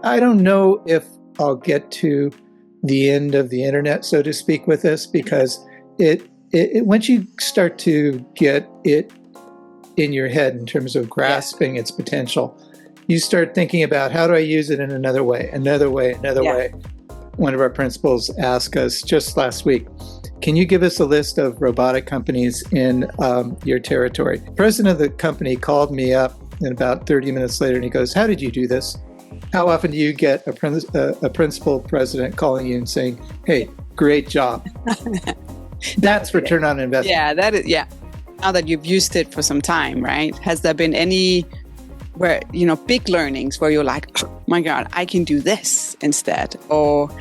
I don't know if I'll get to the end of the internet, so to speak, with this, because it once you start to get it in your head in terms of grasping its potential, you start thinking about, how do I use it in another way. One of our principals asked us just last week, can you give us a list of robotic companies in your territory? The president of the company called me up, and about 30 minutes later, and he goes, how did you do this? How often do you get a principal president calling you and saying, hey, great job? That's return on investment. Yeah, that is, yeah. Now that you've used it for some time, right? Has there been any big learnings where you're like, oh my God, I can do this instead? Or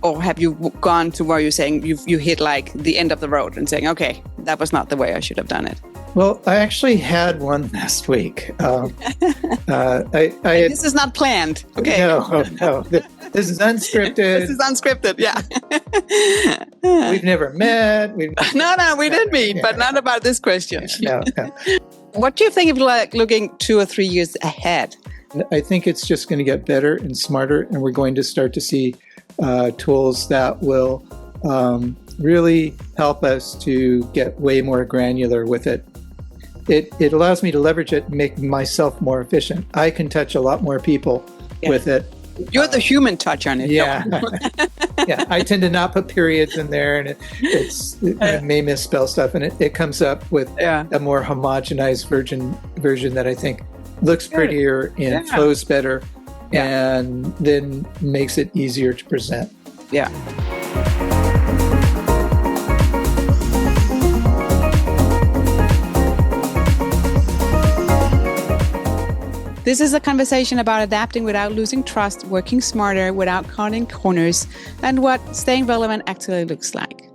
have you gone to where you're saying you hit like the end of the road and saying, okay, that was not the way I should have done it? Well, I actually had one last week. This is not planned. Okay. No. This is unscripted. This is unscripted, yeah. We've never met. No, we did meet, but not about this question. No. What do you think of like looking 2 or 3 years ahead? I think it's just going to get better and smarter, and we're going to start to see tools that will really help us to get way more granular with it. It allows me to leverage it and make myself more efficient. I can touch a lot more people with it. You're the human touch on it. Yeah. Yeah. I tend to not put periods in there, and it may misspell stuff, and it comes up with a more homogenized version that I think looks prettier and flows better and then makes it easier to present. Yeah. This is a conversation about adapting without losing trust, working smarter without cutting corners, and what staying relevant actually looks like.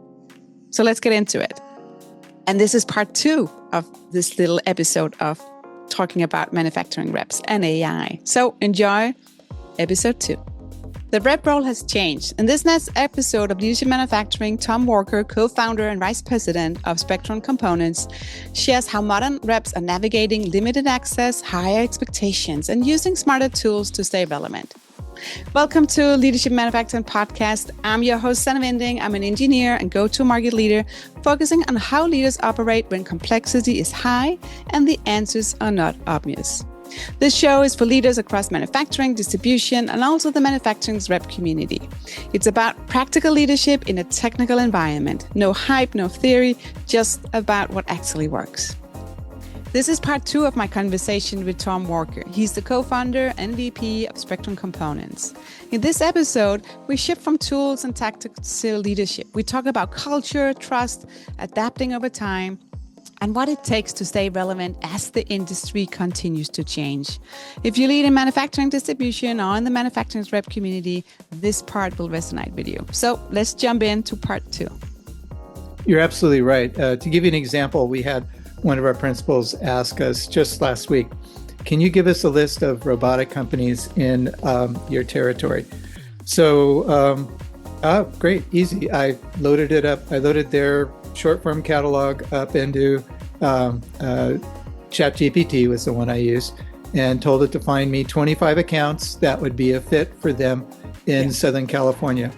So let's get into it. And this is part 2 of this little episode of talking about manufacturing reps and AI. So enjoy episode 2. The rep role has changed. In this next episode of Leadership Manufacturing, Tom Walker, co-founder and vice president of Spectron Components, shares how modern reps are navigating limited access, higher expectations, and using smarter tools to stay relevant. Welcome to Leadership Manufacturing Podcast. I'm your host, Sannah Vinding. I'm an engineer and go-to-market leader, focusing on how leaders operate when complexity is high and the answers are not obvious. This show is for leaders across manufacturing, distribution, and also the manufacturing rep community. It's about practical leadership in a technical environment. No hype, no theory, just about what actually works. This is part 2 of my conversation with Tom Walker. He's the co-founder and VP of Spectron Components. In this episode, we shift from tools and tactics to leadership. We talk about culture, trust, adapting over time, and what it takes to stay relevant as the industry continues to change. If you lead in manufacturing distribution or in the manufacturing rep community, this part will resonate with you. So let's jump into part 2. You're absolutely right. To give you an example, we had one of our principals ask us just last week, can you give us a list of robotic companies in your territory? So, great, easy. I loaded it up. I loaded their short form catalog up into ChatGPT was the one I used, and told it to find me 25 accounts that would be a fit for them in Southern California.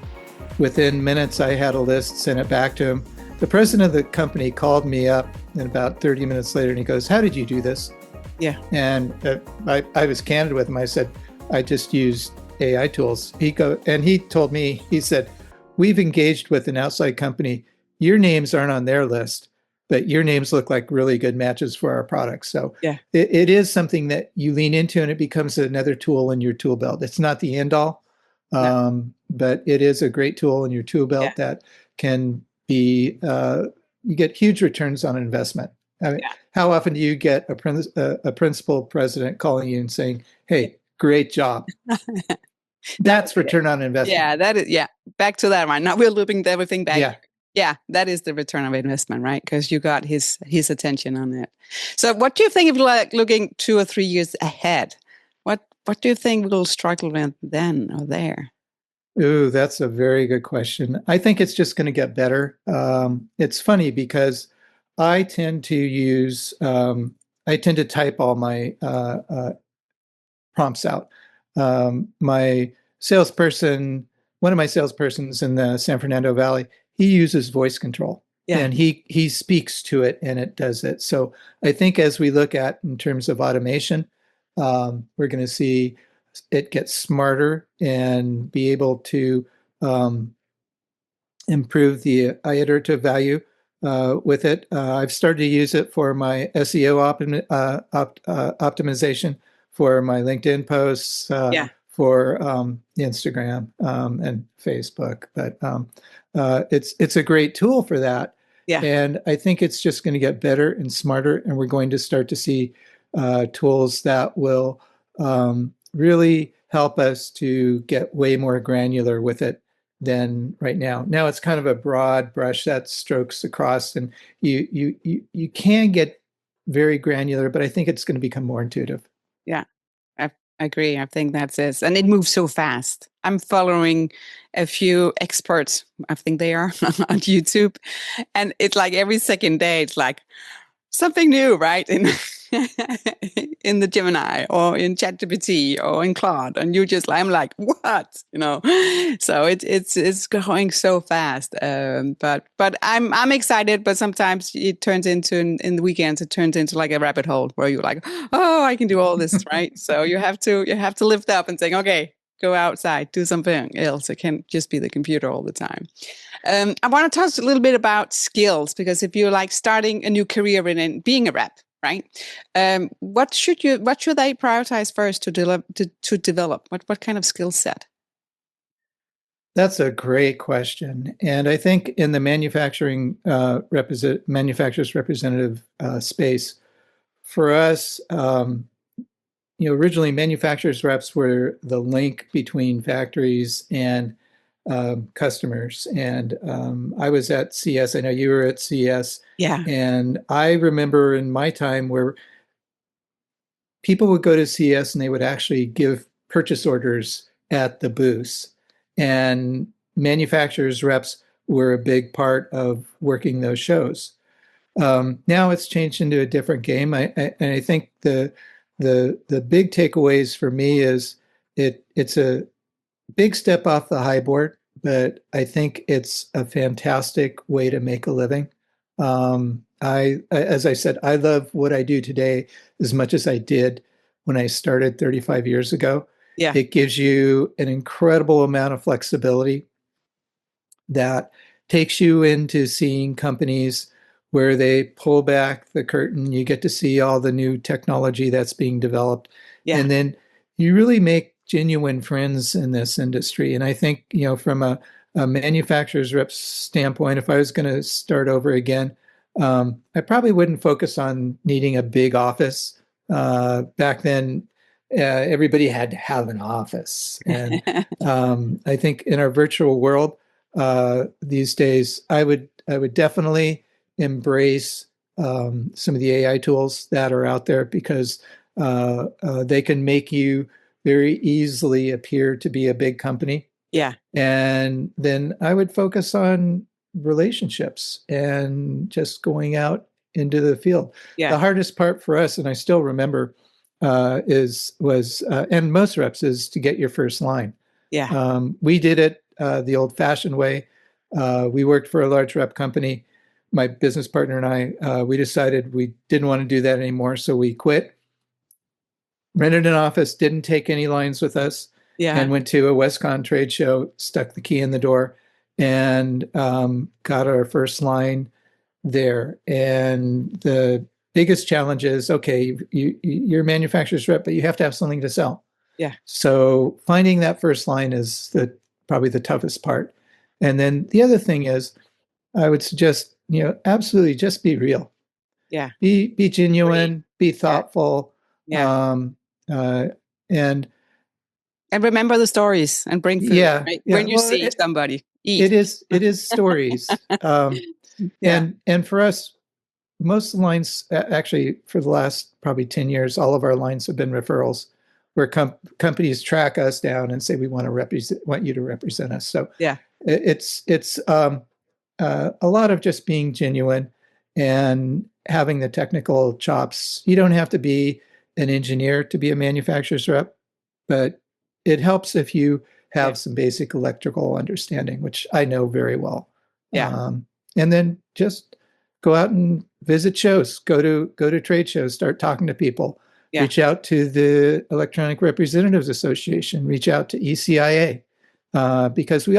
Within minutes, I had a list, sent it back to him. The president of the company called me up, and about 30 minutes later, and he goes, how did you do this? Yeah. And I was candid with him. I said, I just used AI tools. He told me, he said, we've engaged with an outside company. Your names aren't on their list, but your names look like really good matches for our products. So it is something that you lean into, and it becomes another tool in your tool belt. It's not the end all, but it is a great tool in your tool belt that can be, you get huge returns on investment. I mean, how often do you get a principal president calling you and saying, hey, great job? That's return on investment. Yeah, that is, back to that one. Now we're looping everything back. Yeah, that is the return of investment, right? Because you got his attention on it. So what do you think of like looking 2 or 3 years ahead? What do you think we'll struggle with then or there? Ooh, that's a very good question. I think it's just going to get better. It's funny because I tend to type all my prompts out. My salesperson, one of my salespersons in the San Fernando Valley, he uses voice control Yeah. and he speaks to it and it does it. So I think as we look at in terms of automation, we're going to see it get smarter and be able to um, improve the iterative value with it. I've started to use it for my SEO optimization for my LinkedIn posts, Yeah. for Instagram and Facebook. But it's a great tool for that. Yeah. And I think it's just going to get better and smarter, and we're going to start to see tools that will really help us to get way more granular with it than right now. Now it's kind of a broad brush that strokes across, and you can get very granular, but I think it's going to become more intuitive. Yeah. I agree. I think that's it. And it moves so fast. I'm following a few experts, I think they are on YouTube. And it's like every second day, it's like something new, right? In in the Gemini or in ChatGPT or in Claude, and you just I'm like, what? So it's going so fast. But I'm excited. But sometimes it turns into in the weekends it turns into like a rabbit hole where you're like, oh, I can do all this, right? So you have to lift up and say, okay, go outside, do something else. It can't just be the computer all the time. I want to talk a little bit about skills because if you're like starting a new career in being a rep, right? What should they prioritize first to develop? What kind of skill set? That's a great question. And I think in the manufacturers representative space, for us, originally manufacturers reps were the link between factories and customers. And I was at CS. I know you were at CS. Yeah, And I remember in my time where people would go to CS and they would actually give purchase orders at the booths. And manufacturers reps were a big part of working those shows. Now it's changed into a different game. And I think the big takeaways for me is it's a big step off the high board, but I think it's a fantastic way to make a living. As I said, I love what I do today as much as I did when I started 35 years ago. yeah, It gives you an incredible amount of flexibility that takes you into seeing companies where they pull back the curtain. You get to see all the new technology that's being developed. yeah, And then you really make genuine friends in this industry. And I think, from a manufacturer's rep standpoint, if I was going to start over again, I probably wouldn't focus on needing a big office. Back then, everybody had to have an office. And I think in our virtual world, these days, I would definitely embrace some of the AI tools that are out there because they can make you very easily appear to be a big company. yeah, And then I would focus on relationships and just going out into the field. yeah, The hardest part for us, and I still remember, and most reps is to get your first line. yeah, We did it the old-fashioned way. We worked for a large rep company. My business partner and I, we decided we didn't want to do that anymore, so we quit, rented an office, didn't take any lines with us, yeah, and went to a Westcon trade show, stuck the key in the door, and got our first line there. And the biggest challenge is, okay, you're a manufacturer's rep, but you have to have something to sell. yeah, So finding that first line is probably the toughest part. And then the other thing is, I would suggest, absolutely just be real, yeah. be Agree. genuine, be Yeah, thoughtful, yeah. um, and And remember the stories and bring food, yeah, right? yeah. When you Well, see somebody, it eat. is stories, Yeah, and for us, most lines actually for the last probably 10 years, all of our lines have been referrals where companies track us down and say we want you to represent us. So yeah, it's a lot of just being genuine and having the technical chops. You don't have to be an engineer to be a manufacturer's rep, but it helps if you Yeah. have some basic electrical understanding, which I know very well. Yeah. And then just go out and visit shows, go to trade shows, start talking to people, Yeah. reach out to the Electronic Representatives Association, reach out to ECIA, because we're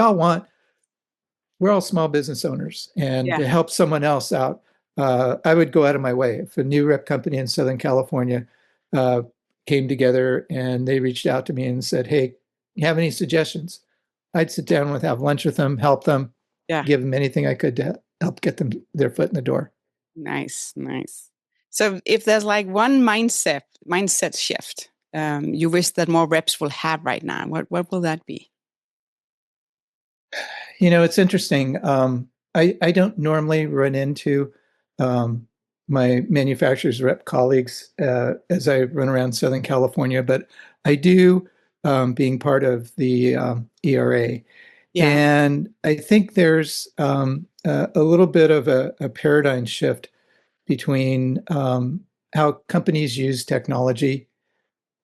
all small business owners, and Yeah. to help someone else out, I would go out of my way. If a new rep company in Southern California uh, came together and they reached out to me and said, "Hey, you have any suggestions?" I'd sit down with, have lunch with them, help them, Yeah. give them anything I could to help get them their foot in the door. Nice. Nice. So if there's like one mindset shift you wish that more reps will have right now, what will that be? It's interesting. I don't normally run into um, my manufacturer's rep colleagues as I run around Southern California, but I do, being part of the ERA. Yeah. And I think there's a little bit of a paradigm shift between how companies use technology,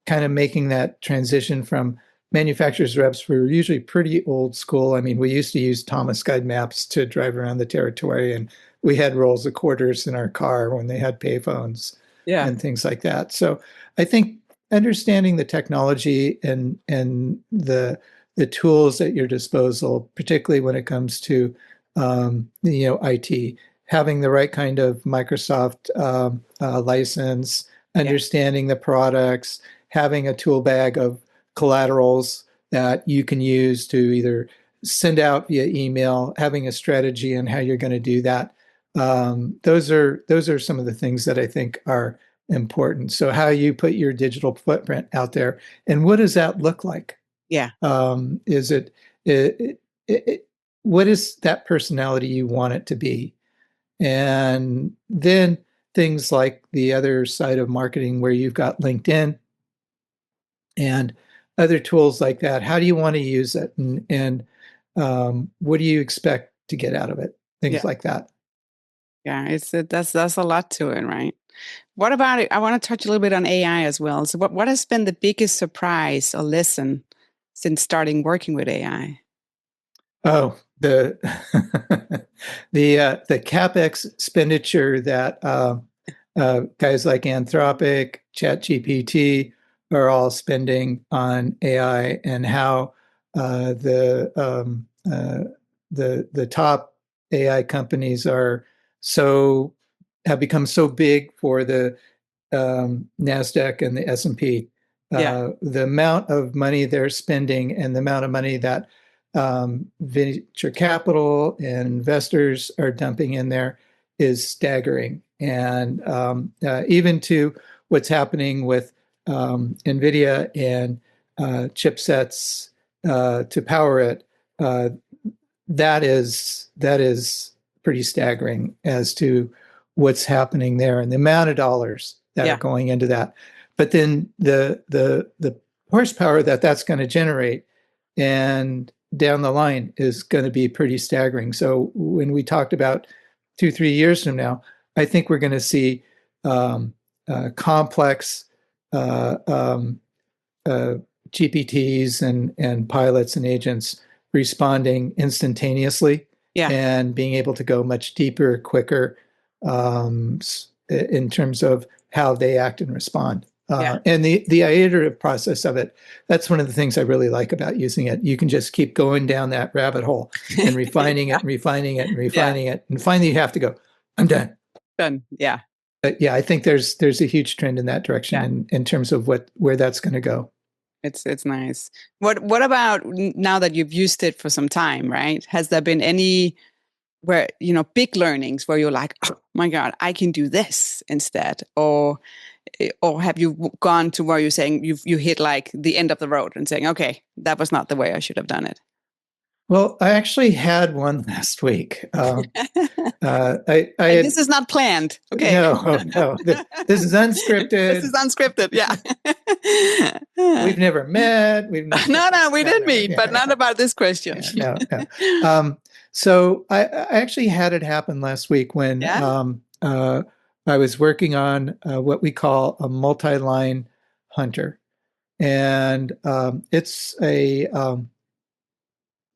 kind of making that transition from manufacturers reps were usually pretty old school. I mean, we used to use Thomas Guide maps to drive around the territory, and we had rolls of quarters in our car when they had payphones Yeah. and things like that. So I think understanding the technology and the tools at your disposal, particularly when it comes to IT, having the right kind of Microsoft license, Yeah. understanding the products, having a tool bag of collaterals that you can use to either send out via email, having a strategy on how you're going to do that. Those are some of the things that I think are important. So how you put your digital footprint out there, and what does that look like? Yeah. Is it what is that personality you want it to be? And then things like the other side of marketing where you've got LinkedIn and other tools like that. How do you want to use it? And what do you expect to get out of it? Yeah. Things like that. Yeah. That's a lot to it, right? What about it? I want to touch a little bit on AI as well. So what has been the biggest surprise or lesson since starting working with AI? Oh, the the capex expenditure that guys like Anthropic, ChatGPT are all spending on AI, and how the top AI companies are so have become so big for the NASDAQ and the S&P. Yeah. The amount of money they're spending and the amount of money that venture capital and investors are dumping in there is staggering. And even to what's happening with NVIDIA and chipsets to power it, uh, that is pretty staggering as to what's happening there and the amount of dollars that Yeah. are going into that. But then the horsepower that that's going to generate and down the line is going to be pretty staggering. So when we talked about 2-3 years from now, I think we're going to see complex uh, um, uh, GPTs and pilots and agents responding instantaneously Yeah. and being able to go much deeper, quicker in terms of how they act and respond. Yeah. And the iterative process of it, that's one of the things I really like about using it. You can just keep going down that rabbit hole and refining it and refining it and refining it. And finally you have to go, I'm done. Done. Yeah. But yeah, I think there's a huge trend in that direction Yeah. in terms of where that's going to go. It's nice. What about now that you've used it for some time, right? Has there been any where, big learnings where you're like, oh my God, I can do this instead? Or have you gone to where you're saying you hit like the end of the road and saying, okay, that was not the way I should have done it? Well, I actually had one last week. I And had this is not planned. Okay. no. This is unscripted. This is unscripted. Yeah. We've never met. We've never, No, we did meet, yeah, but not about this question. yeah, no. So I actually had it happen last week when Yeah. I was working on what we call a multi-line hunter. and it's a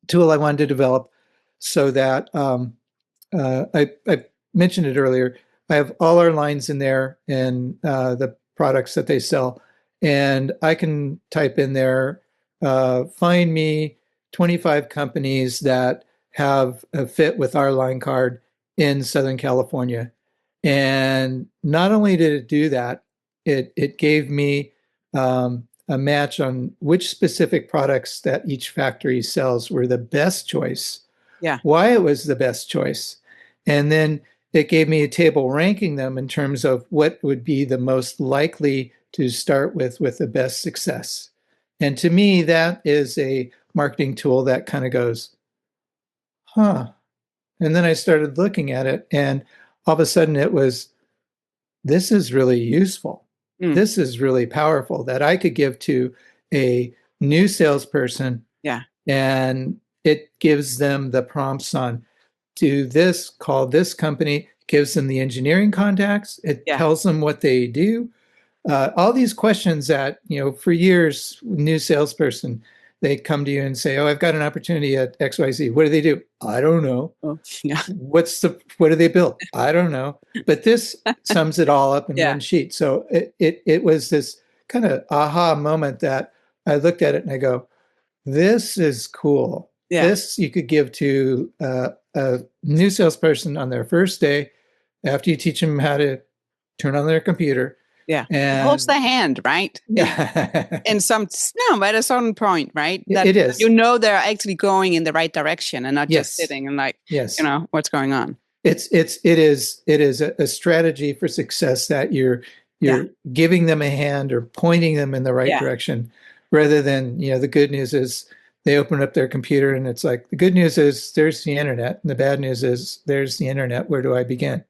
tool I wanted to develop so that I mentioned it earlier. I have all our lines in there and the products that they sell, and I can type in there, find me 25 companies that have a fit with our line card in Southern California. And not only did it do that, it gave me a match on which specific products that each factory sells were the best choice, Yeah. why it was the best choice. And then it gave me a table ranking them in terms of what would be the most likely to start with the best success. And to me, that is a marketing tool that kind of goes, huh. And then I started looking at it, and all of a sudden it was, this is really useful. This is really powerful that I could give to a new salesperson. Yeah. And it gives them the prompts on do this, call this company, gives them the engineering contacts. It tells them what they do. All these questions that, for years, new salesperson, they come to you and say, oh, I've got an opportunity at XYZ. What do they do? I don't know. Oh, yeah. What do they build? I don't know. But this sums it all up in one sheet. So it was this kind of aha moment that I looked at it and I go, this is cool. Yeah. This you could give to a new salesperson on their first day after you teach them how to turn on their computer. Yeah. And it holds the hand, right? Yeah. And at a certain point, right? That it is. They're actually going in the right direction and not just sitting and what's going on. It is a strategy for success that you're giving them a hand or pointing them in the right direction, rather than, the good news is they open up their computer and it's like, the good news is there's the internet, and the bad news is there's the internet. Where do I begin?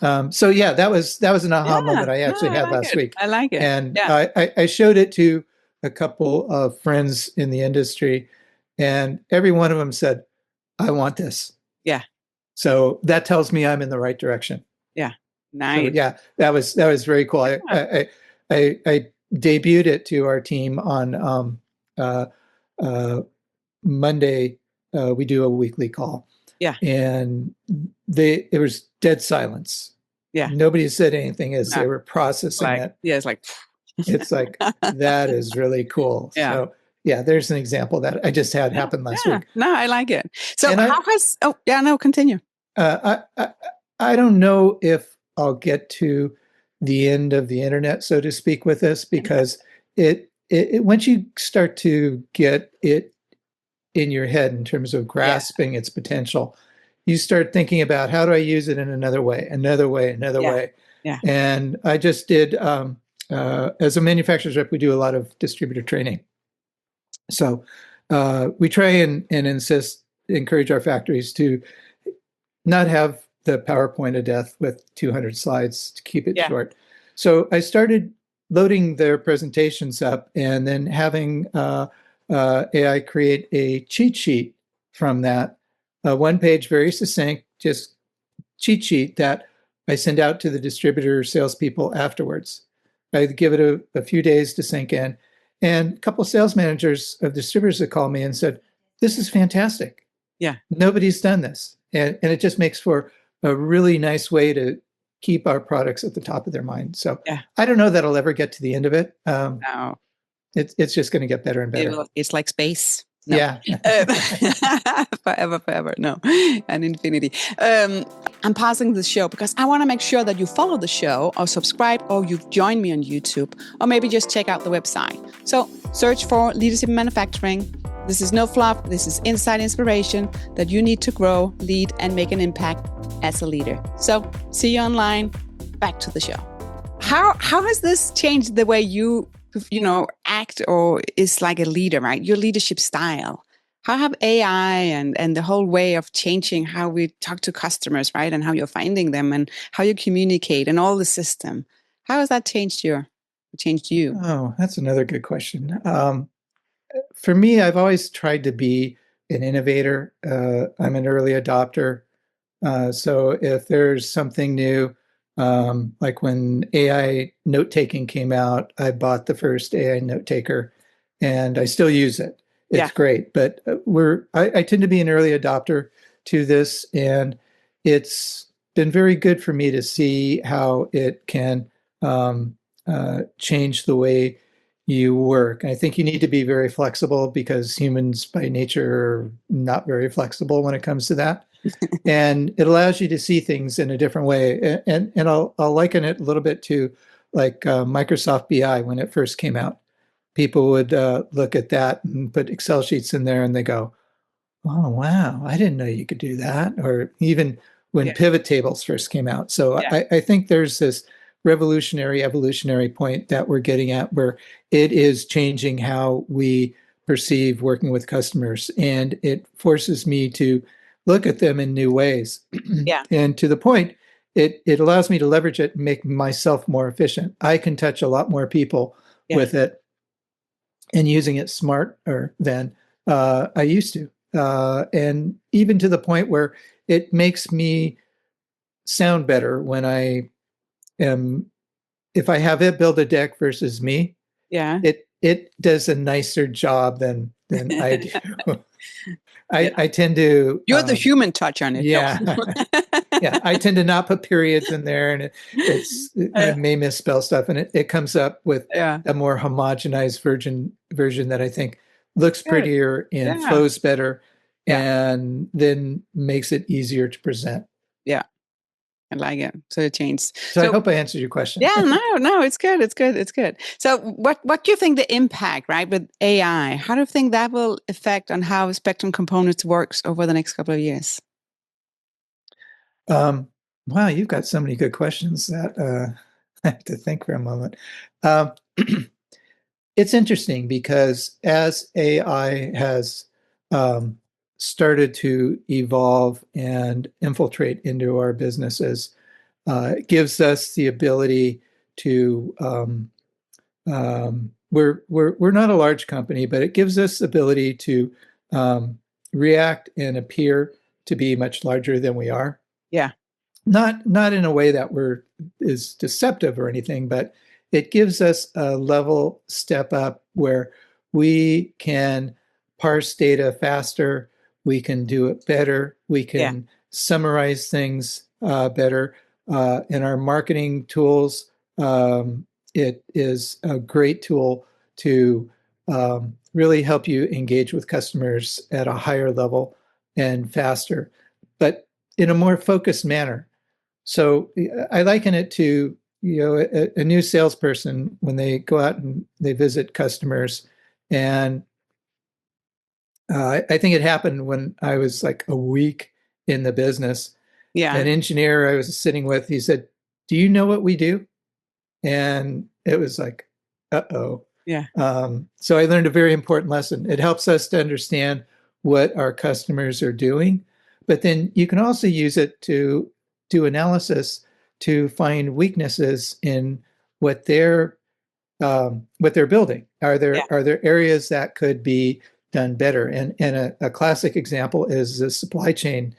That was an aha moment I actually had last week. I like it. And I showed it to a couple of friends in the industry, and every one of them said, I want this. Yeah. So that tells me I'm in the right direction. Yeah. Nice. So, that was very cool. I debuted it to our team on Monday. We do a weekly call. Yeah. And there was dead silence. Yeah. Nobody said anything as they were processing it. Yeah, it's like it's like, that is really cool. Yeah. So there's an example that I just had happen last week. No, I like it. So continue. I don't know if I'll get to the end of the internet, so to speak, with this, because it once you start to get it in your head in terms of grasping its potential, you start thinking about, how do I use it in another way. Yeah. And I just did, as a manufacturer's rep, we do a lot of distributor training. So we try and encourage our factories to not have the PowerPoint of death with 200 slides, to keep it short. So I started loading their presentations up and then having AI create a cheat sheet from that. One page, very succinct, just cheat sheet that I send out to the distributor salespeople afterwards. I give it a few days to sink in. And a couple of sales managers of distributors that called me and said, this is fantastic. Yeah. Nobody's done this. And it just makes for a really nice way to keep our products at the top of their mind. So I don't know that I'll ever get to the end of it. No. It's just going to get better and better. It's like space. No. Yeah. Forever. No. And infinity. I'm pausing the show because I want to make sure that you follow the show or subscribe, or you've joined me on YouTube, or maybe just check out the website. So search for Leadership in Manufacturing. This is no fluff. This is inside inspiration that you need to grow, lead, and make an impact as a leader. So see you online. Back to the show. How has this changed the way you act or is like a leader, right? Your leadership style. How have AI and the whole way of changing how we talk to customers, right? And how you're finding them and how you communicate and all the system. How has that changed you? Oh, that's another good question. For me, I've always tried to be an innovator. I'm an early adopter. So if there's something new, Like when AI note taking came out, I bought the first AI note taker, and I still use it. Yeah. It's great, but I tend to be an early adopter to this, and it's been very good for me to see how it can change the way you work. I think you need to be very flexible because humans by nature are not very flexible when it comes to that. And it allows you to see things in a different way. And I'll liken it a little bit to like Microsoft BI when it first came out. People would look at that and put Excel sheets in there and they go, oh, wow, I didn't know you could do that. Or even when Yeah. pivot tables first came out. So Yeah. I think there's this revolutionary, evolutionary point that we're getting at where it is changing how we perceive working with customers. And it forces me to look at them in new ways. Yeah. And to the point, it allows me to leverage it and make myself more efficient. I can touch a lot more people Yeah. with it and using it smarter than I used to. And even to the point where it makes me sound better when I am, if I have it build a deck versus me, Yeah. it does a nicer job than I do. I tend to You're the human touch on it. No. yeah. Yeah, I tend to not put periods in there, and I may misspell stuff, and it comes up with Yeah. a more homogenized version that I think looks Good. prettier and Yeah. flows better, Yeah. and then makes it easier to present. Yeah. I like it. So it changed. So I hope I answered your question. Yeah, no, it's good. It's good. It's good. So what do you think the impact, right, with AI? How do you think that will affect on how Spectrum Components works over the next couple of years? Wow, you've got so many good questions that I have to think for a moment. Um, it's interesting because as AI has um, started to evolve and infiltrate into our businesses, it gives us the ability to we're not a large company, but it gives us the ability to react and appear to be much larger than we are. Yeah. Not in a way that is deceptive or anything, but it gives us a level step up where we can parse data faster, we can do it better, we Yeah. can summarize things better. In our marketing tools, it is a great tool to really help you engage with customers at a higher level and faster, but in a more focused manner. So I liken it to, a new salesperson when they go out and they visit customers. And I think it happened when I was like a week in the business. Yeah. An engineer I was sitting with, he said, "Do you know what we do?" And it was like, uh-oh. Yeah. So I learned a very important lesson. It helps us to understand what our customers are doing, but then you can also use it to do analysis to find weaknesses in what they're building. Yeah. Are there areas that could be done better? And a classic example is the supply chain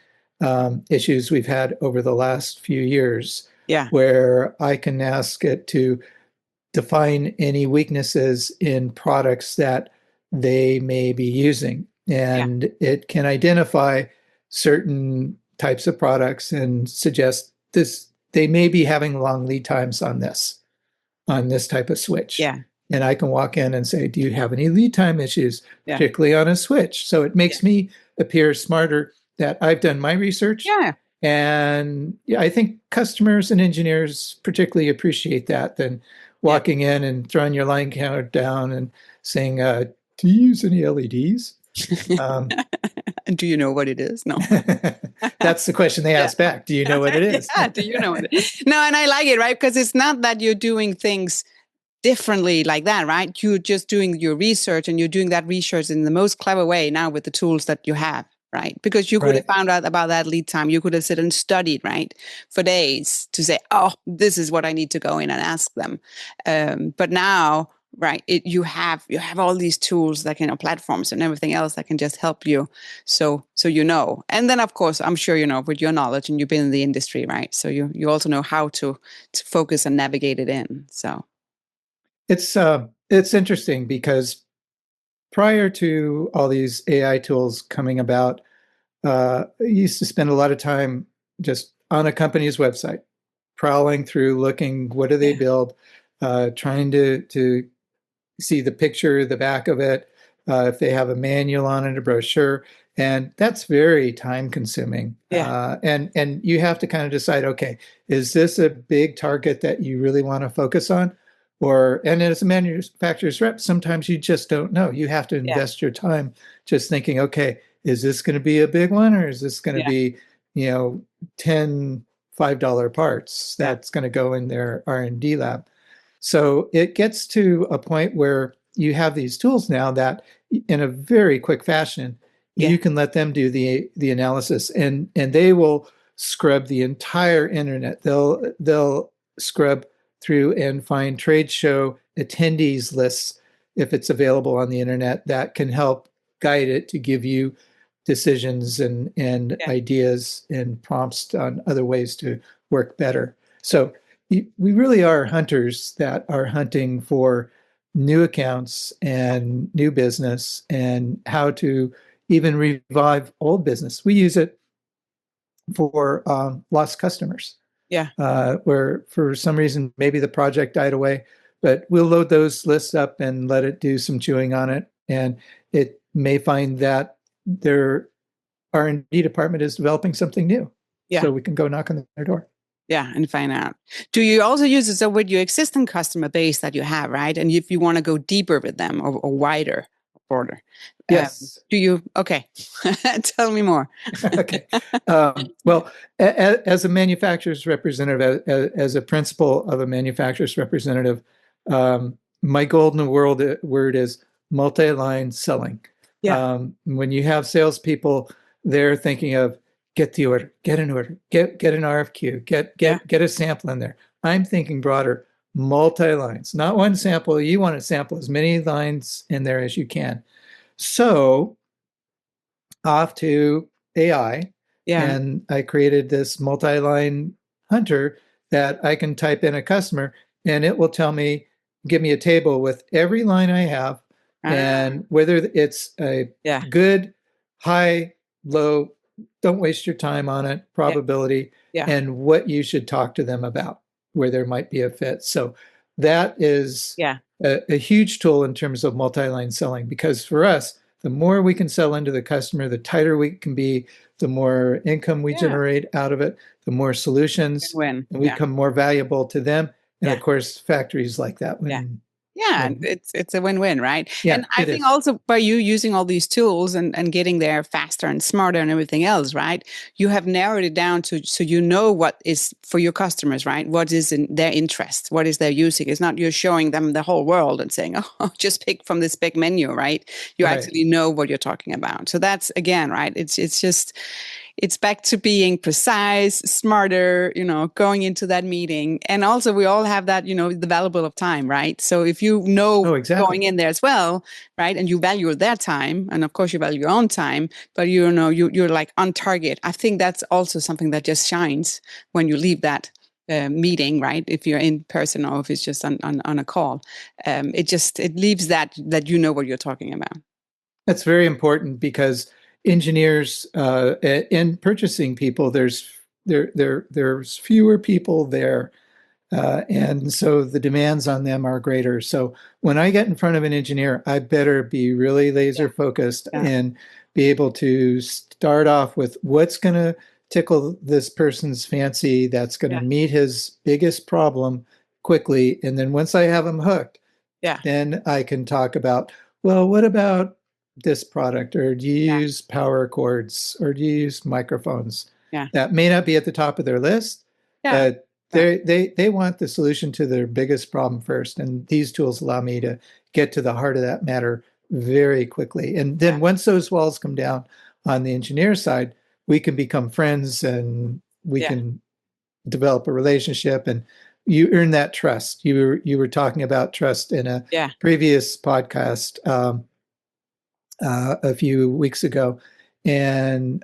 issues we've had over the last few years, Yeah. where I can ask it to define any weaknesses in products that they may be using. Yeah. And it can identify certain types of products and suggest this, they may be having long lead times on this type of switch. Yeah. And I can walk in and say, do you have any lead time issues, Yeah. particularly on a switch? So it makes Yeah. me appear smarter that I've done my research. Yeah. And yeah, I think customers and engineers particularly appreciate that than walking in and throwing your line counter down and saying, do you use any LEDs? And do you know what it is? No. That's the question they ask back. Do you know what it is? Yeah, do you know what it is? No, and I like it, right? Because it's not that you're doing things differently like that, right? You're just doing your research and you're doing that research in the most clever way now with the tools that you have, right? Because you could have found out about that lead time. You could have sit and studied, right, for days to say, oh, this is what I need to go in and ask them. But now right? You have all these tools that platforms and everything else that can just help you. So and then of course I'm sure with your knowledge and you've been in the industry, right? So you also know how to focus and navigate it in. So It's interesting because prior to all these AI tools coming about, I used to spend a lot of time just on a company's website, prowling through, looking what do they yeah, build, trying to see the picture, the back of it, if they have a manual on it, a brochure, and that's very time consuming. yeah, And you have to kind of decide, okay, is this a big target that you really want to focus on? Or, and as a manufacturer's rep, sometimes you just don't know. You have to yeah, invest your time just thinking, okay, is this going to be a big one, or is this going to yeah, be, 10 $5 parts yeah, that's going to go in their R&D lab? So it gets to a point where you have these tools now that in a very quick fashion, yeah, you can let them do the analysis, and they will scrub the entire internet. They'll scrub through and find trade show attendees lists if it's available on the internet that can help guide it to give you decisions and yeah, ideas and prompts on other ways to work better. So we really are hunters that are hunting for new accounts and new business and how to even revive old business. We use it for lost customers, yeah, where for some reason maybe the project died away, but we'll load those lists up and let it do some chewing on it, and it may find that their R&D department is developing something new, yeah. so we can go knock on their door. Yeah, and find out. Do you also use it so with your existing customer base that you have, right? And if you want to go deeper with them or wider, broader, Yes. do you? Okay, tell me more. Okay. Well, as a manufacturer's representative, as a principal of a manufacturer's representative, my golden word is multi-line selling. Yeah, When you have salespeople, they're thinking of get the order, get an order, get an RFQ, yeah, get a sample in there. I'm thinking broader, multi-lines, not one sample. You want to sample as many lines in there as you can. So off to AI, yeah. and I created this multi-line hunter that I can type in a customer and it will tell me, give me a table with every line I have Ah, and whether it's a yeah, good, high, low, don't waste your time on it, yeah, probability, yeah, and what you should talk to them about where there might be a fit. So that is yeah, a huge tool in terms of multi-line selling, because for us, the more we can sell into the customer, the tighter we can be, the more income we yeah. generate out of it, the more solutions, Win-win. and we Yeah, become more valuable to them. And yeah. of course, factories like that Yeah. Yeah, and when it's a win-win, right? yeah, And I it think is. also by you using all these tools and getting there faster and smarter and everything else, right? You have narrowed it down to so you know what is for your customers, right? What is in their interest? What is their using? It's not you're showing them the whole world and saying, "Oh, just pick from this big menu," right? You Right. actually know what you're talking about. So that's again, right? It's just it's back to being precise, smarter, going into that meeting. And also we all have that, the valuable of time, right? So if you know Oh, exactly. going in there as well, right? And you value their time, and of course you value your own time, but you're like on target. I think that's also something that just shines when you leave that meeting, right? If you're in person or if it's just on a call, it leaves that you know what you're talking about. That's very important because engineers and purchasing people, there's fewer people there. And so the demands on them are greater. So when I get in front of an engineer, I better be really Yeah, laser focused yeah, and be able to start off with what's going to tickle this person's fancy, that's going to yeah, meet his biggest problem quickly. And then once I have him hooked, yeah, then I can talk about, well, what about this product? Or do you yeah, use power cords? Or do you use microphones? yeah, That may not be at the top of their list, yeah. but they want the solution to their biggest problem first. And these tools allow me to get to the heart of that matter very quickly. And Yeah. then once those walls come down on the engineer side, we can become friends and we Yeah. can develop a relationship, and you earn that trust. You were talking about trust in a Yeah. previous podcast a few weeks ago, and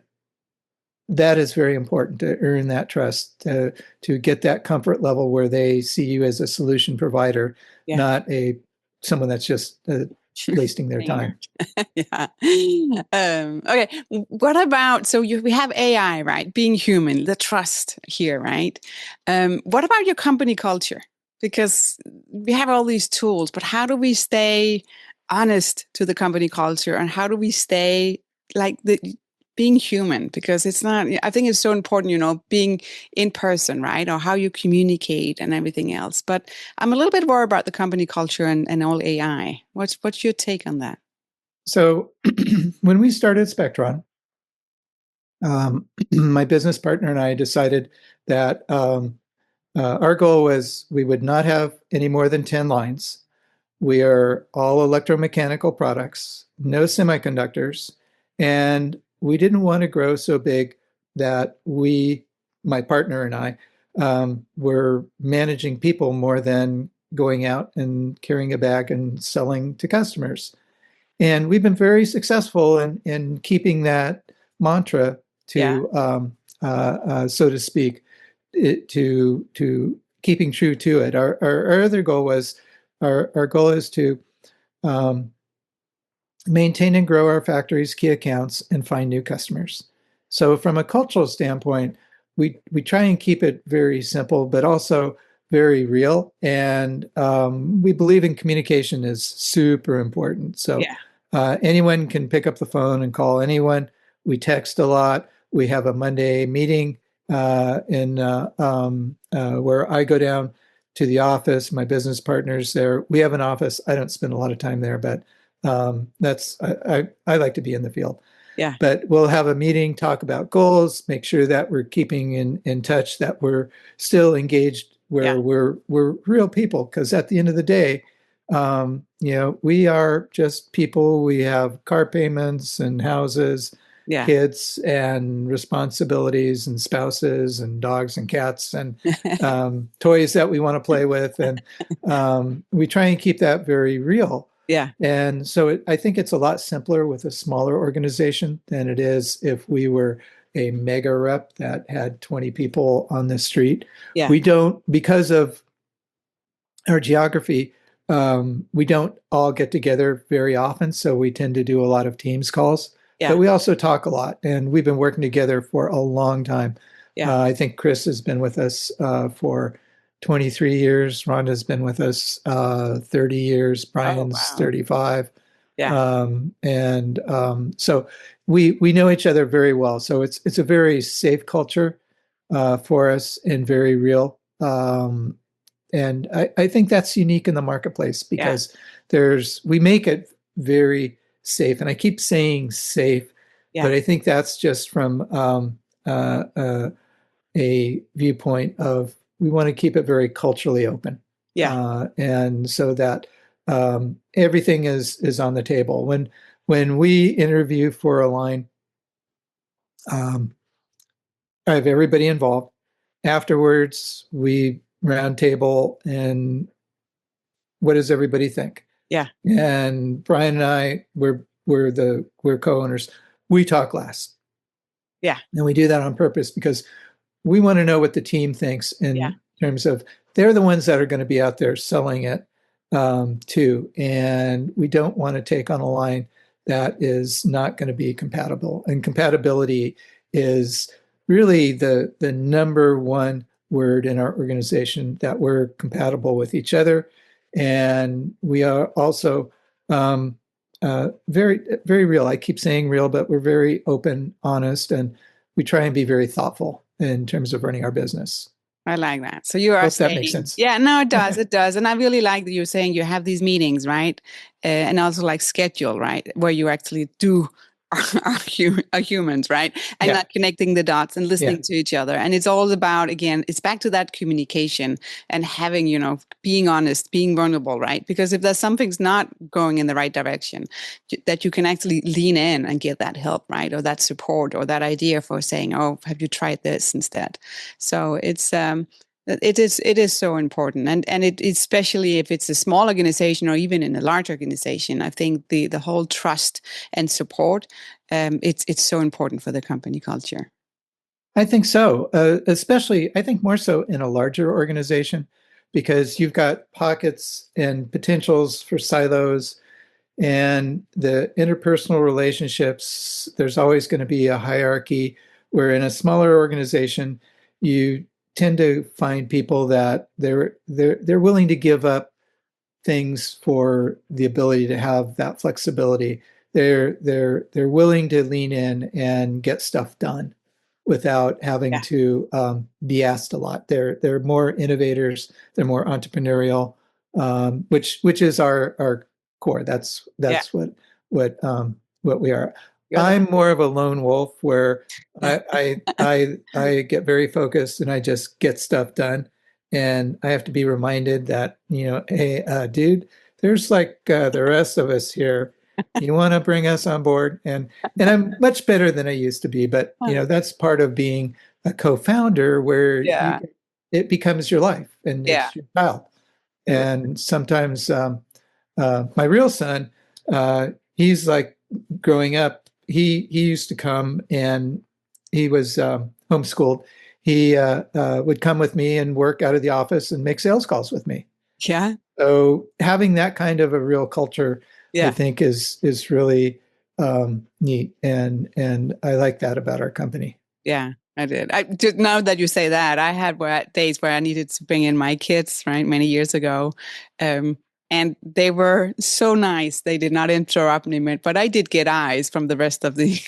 that is very important to earn that trust, to get that comfort level where they see you as a solution provider, Yeah. not a someone that's just wasting their time. Yeah. Okay. What about, so we have AI, right? Being human, the trust here, right? What about your company culture? Because we have all these tools, but how do we stay honest to the company culture, and how do we stay like the being human? Because it's not, I think it's so important, being in person, right? Or how you communicate and everything else. But I'm a little bit worried about the company culture and all AI. What's your take on that? So when we started Spectron, my business partner and I decided that our goal was we would not have any more than 10 lines. We are all electromechanical products, no semiconductors, and we didn't want to grow so big that my partner and I, were managing people more than going out and carrying a bag and selling to customers. And we've been very successful in keeping that mantra Yeah. to, so to speak, to keeping true to it. Our other goal was, our goal is to um, maintain and grow our factory's key accounts and find new customers. So from a cultural standpoint, we try and keep it very simple, but also very real. And we believe in communication is super important. So Yeah. anyone can pick up the phone and call anyone. We text a lot. We have a Monday meeting where I go down to the office. My business partners there. We have an office. I don't spend a lot of time there, but I like to be in the field. Yeah. But we'll have a meeting, talk about goals, make sure that we're keeping in touch, that we're still engaged, Yeah. where we're real people. Because at the end of the day, we are just people. We have car payments and houses, Yeah. kids and responsibilities and spouses and dogs and cats and toys that we want to play with. And we try and keep that very real. Yeah. And so I think it's a lot simpler with a smaller organization than it is if we were a mega rep that had 20 people on the street. Yeah. We don't, because of our geography, we don't all get together very often. So we tend to do a lot of Teams calls, Yeah. but we also talk a lot. And we've been working together for a long time. Yeah. I think Chris has been with us for 23 years. Rhonda's been with us 30 years. Brian's wow. 35. Yeah. So we know each other very well. So it's a very safe culture for us and very real. And I think that's unique in the marketplace because we make it very safe. And I keep saying safe, but I think that's just from a viewpoint of we want to keep it very culturally open. Yeah. And so that everything is on the table. When we interview for a line, I have everybody involved. Afterwards, we round table and what does everybody think? Yeah. And Brian and I, we're co-owners. We talk last. Yeah. And we do that on purpose because we want to know what the team thinks in terms of they're the ones that are going to be out there selling it too. And we don't want to take on a line that is not going to be compatible. And compatibility is really the number one word in our organization, that we're compatible with each other. And we are also very, very real. I keep saying real, but we're very open, honest, and we try and be very thoughtful in terms of running our business. I like that. So you are Hope saying, that makes sense. yeah, no, it does. It does. And I really like that you're saying you have these meetings, right? And also like schedule, right? Where you actually do are humans, right? And not connecting the dots and listening to each other. And it's all about, again, it's back to that communication and having, being honest, being vulnerable, right? Because if there's something's not going in the right direction, that you can actually lean in and get that help, right? Or that support or that idea for saying, oh, have you tried this instead? So it's It is so important, and it especially if it's a small organization or even in a large organization. I think the whole trust and support, it's so important for the company culture. I think so, especially I think more so in a larger organization because you've got pockets and potentials for silos and the interpersonal relationships. There's always going to be a hierarchy where in a smaller organization, you tend to find people that they're willing to give up things for the ability to have that flexibility. They're willing to lean in and get stuff done without having Yeah, to be asked a lot. They're more innovators. They're more entrepreneurial, which is our core. yeah. That's what we are. You're the I'm more of a lone wolf where I get very focused and I just get stuff done. And I have to be reminded that, hey, dude, there's like the rest of us here. You want to bring us on board? And I'm much better than I used to be, but that's part of being a co-founder where yeah, it becomes your life and yeah. it's your child. And sometimes my real son, he's like growing up. He used to come and he was homeschooled. He would come with me and work out of the office and make sales calls with me. Yeah, So having that kind of a real culture, I yeah, think is really neat, and I like that about our company. yeah. I did. I just now that you say that, I had days where I needed to bring in my kids, right, many years ago, um, and they were so nice. They did not interrupt me, but I did get eyes from the rest of the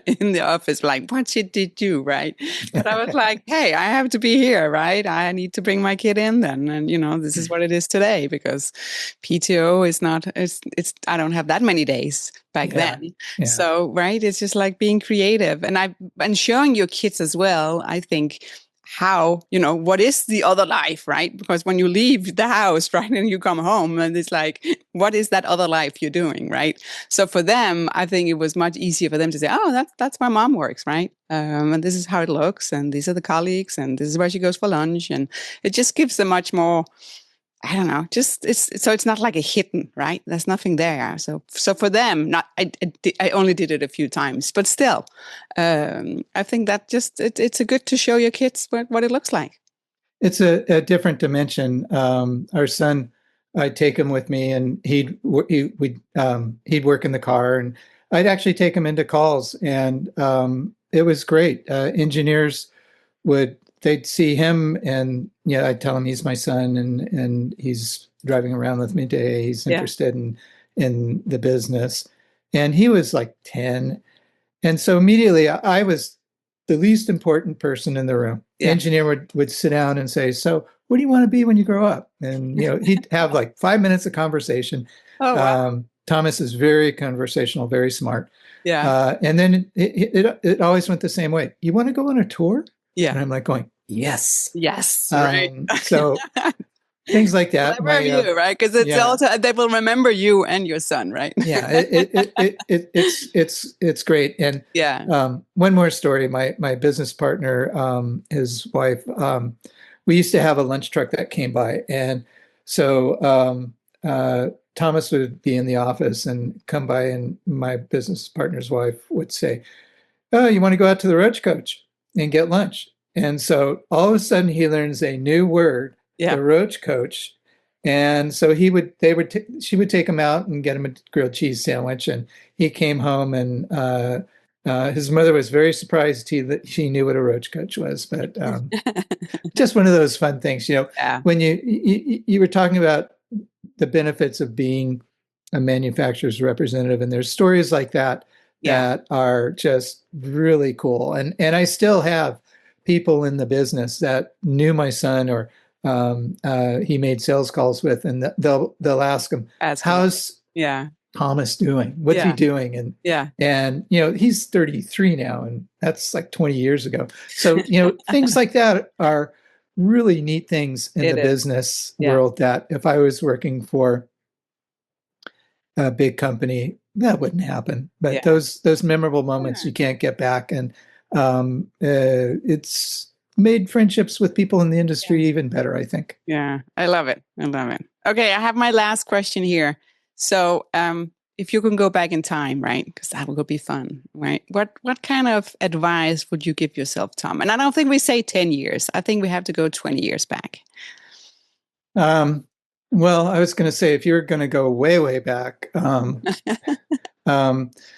in the office, like, "What should they do?" Right? But I was like, "Hey, I have to be here, right? I need to bring my kid in then, and this is what it is today because PTO is not. It's. I don't have that many days back Yeah, then." yeah. So, right, it's just like being creative and showing your kids as well, I think how, what is the other life, right? Because when you leave the house, right, and you come home and it's like, what is that other life you're doing, right? So for them, I think it was much easier for them to say, oh, that's where mom works, right? And this is how it looks, and these are the colleagues, and this is where she goes for lunch. And it just gives them much more, I don't know, just it's not like a hidden, right? There's nothing there. So for them, not I only did it a few times, but still, I think that just it's a good to show your kids what it looks like. It's a different dimension. Our son, I'd take him with me, and he'd work in the car, and I'd actually take him into calls, and it was great. Engineers they'd see him, and I'd tell him he's my son, and he's driving around with me today. He's Yeah, interested in the business, and he was like 10. And so immediately I was the least important person in the room. The yeah. engineer would sit down and say, "So what do you want to be when you grow up?" And he'd have like 5 minutes of conversation. Oh wow. Thomas is very conversational, very smart. Yeah, And then it always went the same way. You want to go on a tour? yeah. And I'm like going, yes. Yes, right. So things like that. Clever of you, right? Because it's Yeah, also they will remember you and your son, right? yeah, it's great. And Yeah, one more story. My business partner, his wife, we used to have a lunch truck that came by, and so Thomas would be in the office and come by, and my business partner's wife would say, "Oh, you want to go out to the Roach Coach and get lunch?" And so all of a sudden he learns a new word, yeah. the Roach Coach. And so she would take him out and get him a grilled cheese sandwich. And he came home, and his mother was very surprised that she knew what a Roach Coach was. But just one of those fun things, Yeah, when you were talking about the benefits of being a manufacturer's representative, and there's stories like that yeah. that are just really cool. And I still have people in the business that knew my son, or he made sales calls with, and they'll ask him, Ask him. "How's Yeah, Thomas doing? What's he yeah, doing?" yeah. And he's 33 now, and that's like 20 years ago. So things like that are really neat things in It the is. business Yeah, world that if I was working for a big company, that wouldn't happen. But yeah. those memorable moments Yeah. you can't get back, and it's made friendships with people in the industry even better, I think. Yeah, I love it. I love it. Okay, I have my last question here. So, if you can go back in time, right? Because that would be fun, right? What kind of advice would you give yourself, Tom? And I don't think we say 10 years. I think we have to go 20 years back. Well, I was going to say, if you're going to go way, way back,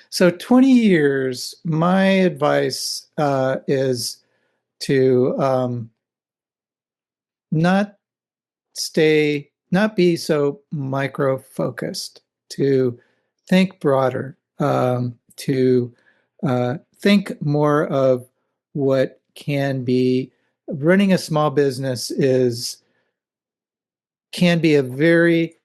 so 20 years, my advice is to not be so micro-focused, to think broader, to think more of what can be. Running a small business can be a very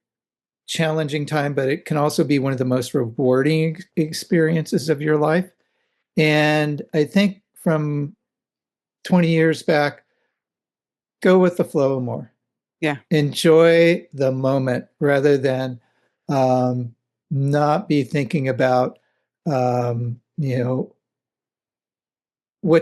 challenging time, but it can also be one of the most rewarding experiences of your life. And I think from 20 years back, go with the flow more. Yeah. Enjoy the moment rather than not be thinking about, what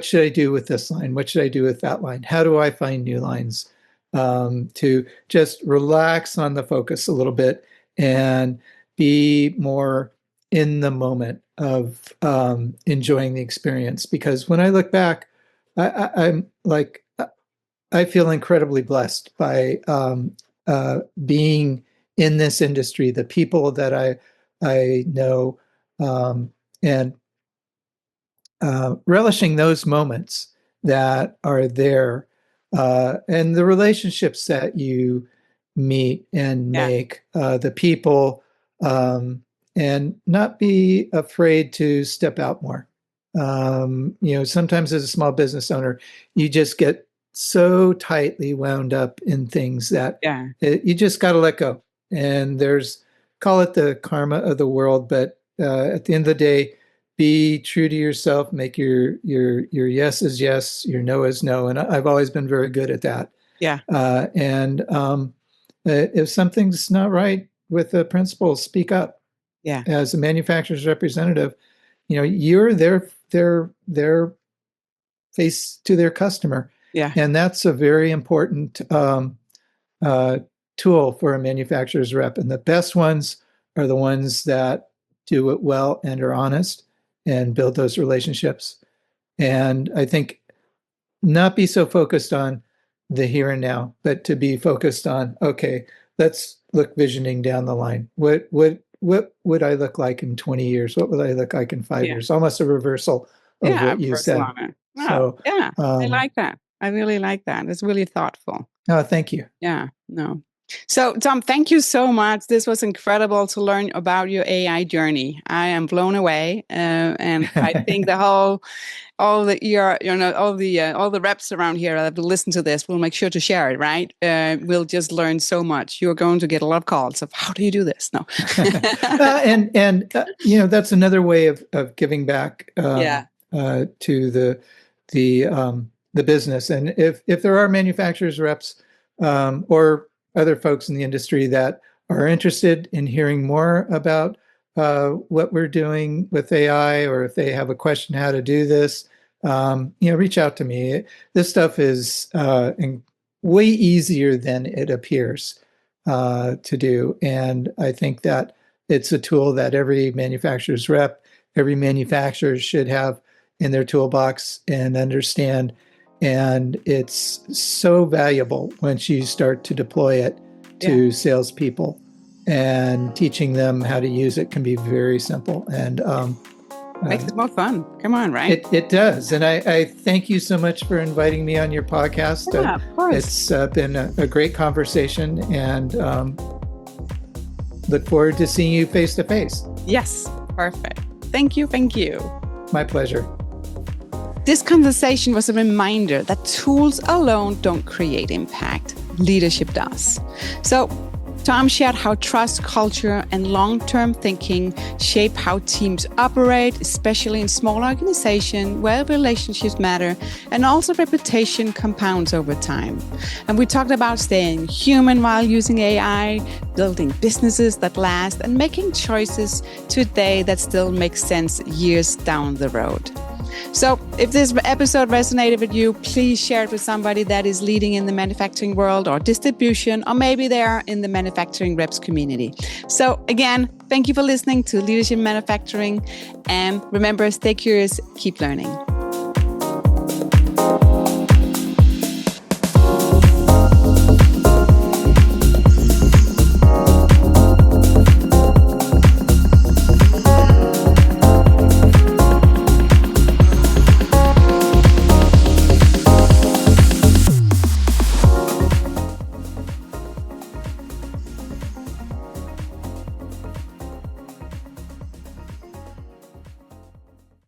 should I do with this line? What should I do with that line? How do I find new lines? To just relax on the focus a little bit and be more in the moment of enjoying the experience. Because when I look back, I'm like, I feel incredibly blessed by being in this industry, the people that I know, and relishing those moments that are there, and the relationships that you meet and make, the people, and not be afraid to step out more. Sometimes as a small business owner, you just get so tightly wound up in things that you just got to let go. And call it the karma of the world, but at the end of the day, be true to yourself, make your yes is yes, your no is no. And I've always been very good at that. Yeah. And if something's not right with the principals, speak up. Yeah. As a manufacturer's representative, you're their face to their customer. Yeah. And that's a very important tool for a manufacturer's rep. And the best ones are the ones that do it well and are honest and build those relationships. And I think not be so focused on the here and now, but to be focused on, okay, let's look visioning down the line. What would I look like in 20 years? What would I look like in 5 years? Almost a reversal of what you said. So I like that. I really like that. It's really thoughtful. Oh, thank you. Yeah, no. So, Tom, thank you so much. This was incredible to learn about your AI journey. I am blown away, and I think all the reps around here that will listen to this will make sure to share it. Right? We'll just learn so much. You're going to get a lot of calls of how do you do this? No, and that's another way of giving back to the business. And if there are manufacturers reps or other folks in the industry that are interested in hearing more about what we're doing with AI, or if they have a question how to do this, reach out to me. This stuff is way easier than it appears to do. And I think that it's a tool that every manufacturer's rep, every manufacturer should have in their toolbox and understand. And it's so valuable once you start to deploy it to salespeople, and teaching them how to use it can be very simple and makes it more fun. Come on, right? It does. And I thank you so much for inviting me on your podcast. Yeah, of course. It's been a great conversation, and look forward to seeing you face to face. Yes, perfect. Thank you. Thank you. My pleasure. This conversation was a reminder that tools alone don't create impact. Leadership does. So Tom shared how trust, culture, and long-term thinking shape how teams operate, especially in small organizations where relationships matter, and also reputation compounds over time. And we talked about staying human while using AI, building businesses that last, and making choices today that still make sense years down the road. So if this episode resonated with you, please share it with somebody that is leading in the manufacturing world or distribution, or maybe they are in the manufacturing reps community. So again, thank you for listening to Leadership Manufacturing. And remember, stay curious, keep learning.